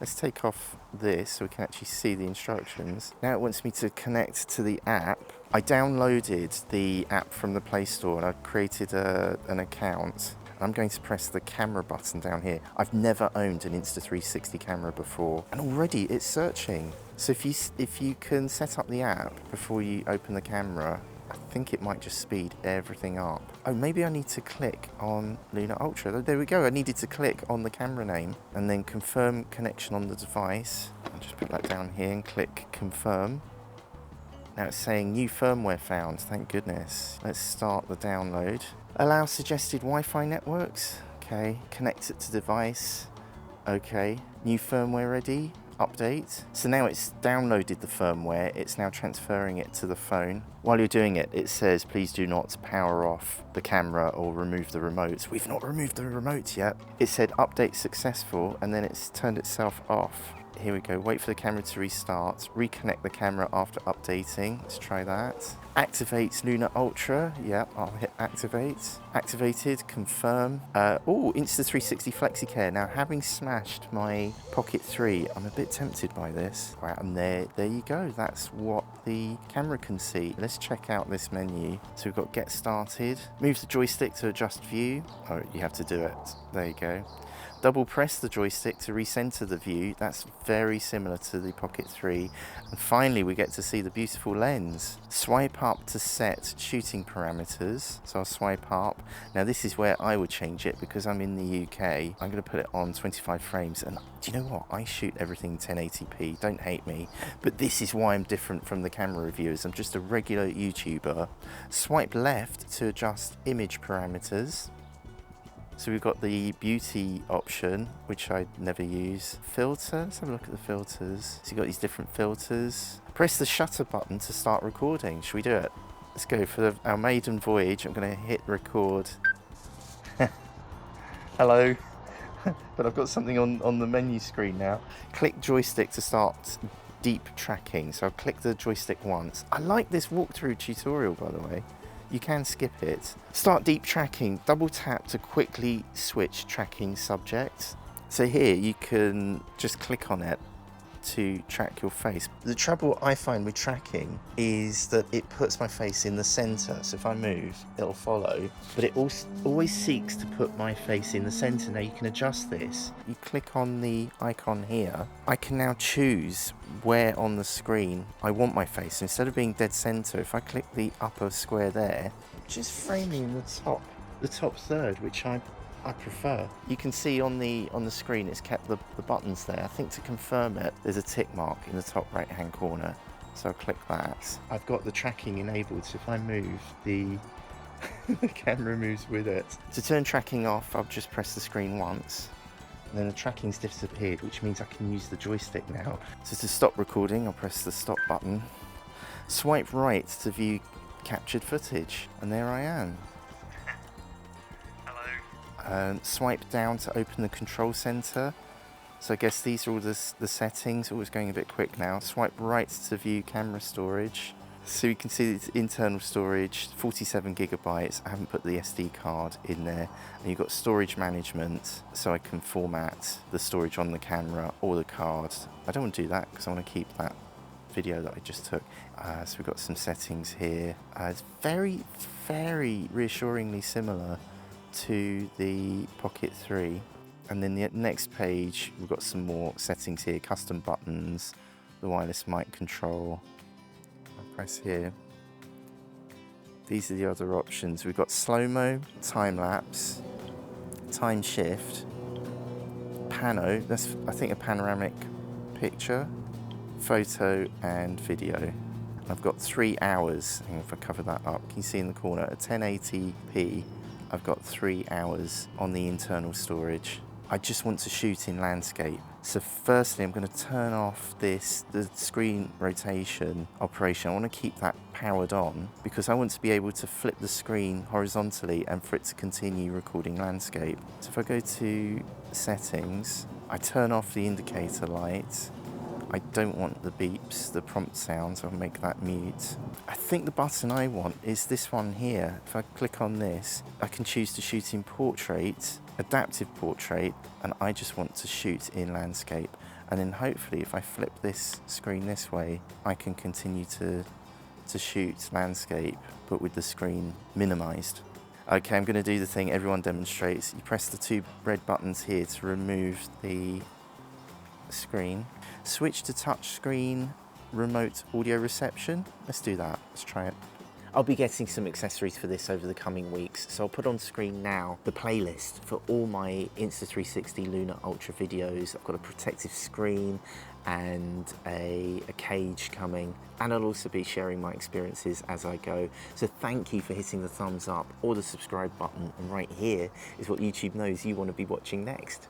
Let's take off this so we can actually see the instructions. Now it wants me to connect to the app. I downloaded the app from the Play Store and I've created an account. I'm going to press the camera button down here. I've never owned an Insta360 camera before, and already it's searching. So if you can set up the app before you open the camera, I think it might just speed everything up. Oh, maybe I need to click on Luna Ultra. There we go. I needed to click on the camera name and then confirm connection on the device. I'll just put that down here and click confirm. Now it's saying new firmware found, thank goodness. Let's start the download. Allow suggested Wi-Fi networks. Okay, connect it to device. Okay, new firmware ready. Update. So now it's downloaded the firmware, it's now transferring it to the phone. While you're doing it, it says please do not power off the camera or remove the remote. We've not removed the remote yet. It said update successful and then it's turned itself off. Here we go, wait for the camera to restart, reconnect the camera after updating. Let's try that. Activate Luna Ultra. Yep, I'll hit activate. Activated, confirm. Oh, Insta360 FlexiCare. Now, having smashed my Pocket 3, I'm a bit tempted by this. Right, and there you go. That's what the camera can see. Let's check out this menu. So we've got get started. Move the joystick to adjust view. Oh, you have to do it. There you go. Double press the joystick to recenter the view. That's very similar to the Pocket 3. And finally, we get to see the beautiful lens. Swipe up to set shooting parameters. So I'll swipe up. Now this is where I would change it because I'm in the UK. I'm going to put it on 25 frames. And do you know what? I shoot everything 1080p. Don't hate me. But this is why I'm different from the camera reviewers. I'm just a regular YouTuber. Swipe left to adjust image parameters. So we've got the beauty option, which I never use. Filter, let's have a look at the filters. So you've got these different filters. Press the shutter button to start recording. Should we do it? Let's go for our maiden voyage. I'm going to hit record. Hello. But I've got something on the menu screen now. Click joystick to start deep tracking. So I'll click the joystick once. I like this walkthrough tutorial, by the way. You can skip it. Start deep tracking. Double tap to quickly switch tracking subject. So here you can just click on it to track your face. The trouble I find with tracking is that it puts my face in the center. So if I move, it'll follow, but it always seeks to put my face in the center. Now you can adjust this. You click on the icon here. I can now choose where on the screen I want my face. So instead of being dead center, if I click the upper square there, just framing the top third, which I prefer. You can see on the screen it's kept the buttons there. I think to confirm it, there's a tick mark in the top right hand corner. So I'll click that. I've got the tracking enabled, so if I move, the camera moves with it. To turn tracking off, I'll just press the screen once. And then the tracking's disappeared, which means I can use the joystick now. So to stop recording, I'll press the stop button. Swipe right to view captured footage, and there I am. Swipe down to open the control center. So I guess these are all the settings. Always going a bit quick now. Swipe right to view camera storage. So you can see it's internal storage, 47 gigabytes. I haven't put the SD card in there. And you've got storage management, so I can format the storage on the camera or the card. I don't want to do that because I want to keep that video that I just took. So we've got some settings here. It's very, very reassuringly similar to the Pocket 3. And then the next page we've got some more settings here, custom buttons, the wireless mic control. I'll press here. These are the other options. We've got slow-mo, time-lapse, time shift, pano, that's I think a panoramic picture, photo and video. I've got 3 hours, and if I cover that up, can you see in the corner at 1080p I've got 3 hours on the internal storage. I just want to shoot in landscape. So firstly, I'm going to turn off the screen rotation operation. I want to keep that powered on because I want to be able to flip the screen horizontally and for it to continue recording landscape. So if I go to settings, I turn off the indicator light. I don't want the beeps, the prompt sounds, I'll make that mute. I think the button I want is this one here. If I click on this, I can choose to shoot in portrait, adaptive portrait, and I just want to shoot in landscape. And then hopefully if I flip this screen this way, I can continue to shoot landscape, but with the screen minimized. Okay, I'm going to do the thing everyone demonstrates. You press the 2 red buttons here to remove the screen. Switch to touch screen remote audio reception. Let's do that. Let's try it. I'll be getting some accessories for this over the coming weeks, so I'll put on screen now the playlist for all my Insta360 Luna Ultra videos. I've got a protective screen and a cage coming, and I'll also be sharing my experiences as I go. So thank you for hitting the thumbs up or the subscribe button, and right here is what YouTube knows you want to be watching next.